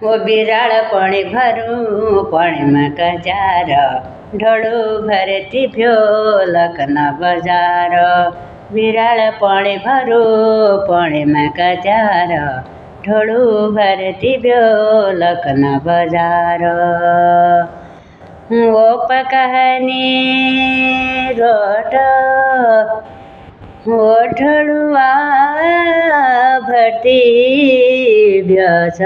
वो बिराड़ पाणी भरू पाणी में कजार ढोलू भरती भ्यो लखन बजार बिराड़ पाणी भरू पाणी में कजार ढोलू भरती भ्यो लखन बजार वो पकहनी रोट ओठड़ुआ भरती ब्यछ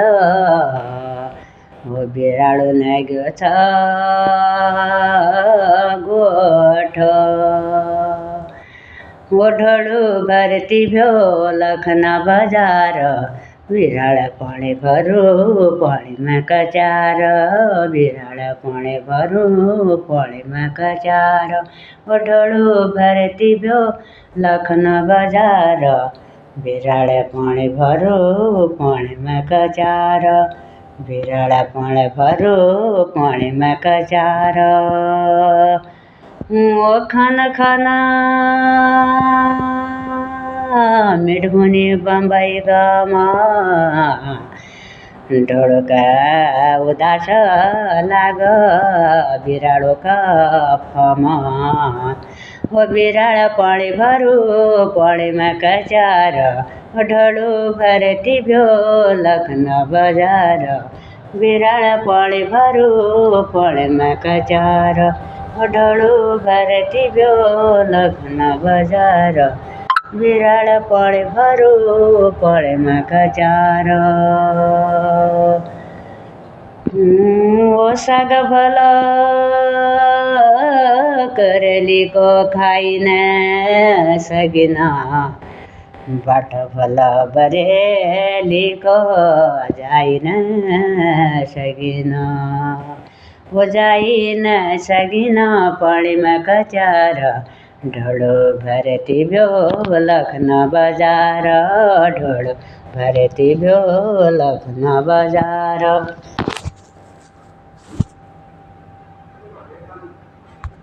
वो बिराड़ो न गयो छ गोठ ओठड़ू भरती भ्यो लखना बजार बिराड़ पाणी भरू पाणी में कचार बिराड़ पाणी भरू पाणी में कचार ओठड़ू भरती भ्यो लखना बजार बिराड़ पाणी भरू पाणी में कचार बिराड़ पाणी भरू पाणी में कचार ओ खाना खाना मिठगुनी बम्बई गामा ढोलका उदास लाग बिराड़ो का फमा वो बिराड़ पाणी भरू पाणी में कचार ढोलू भरती भ्यो लखन बजार बिराड़ पाणी भरू पाणी में कचार ढोलू भरती भ्यो लखन बजार बिराड़ पाणी भरू पाणी में कचार ओ साग भला करली को खाई न सगिना बाट भला बरेली को जाई न सगिना वो जाई न सगिना पाणी में कचार ढोलू भरती भ्यो लखन बजार ढोलू भरती भ्यो लखन बजार।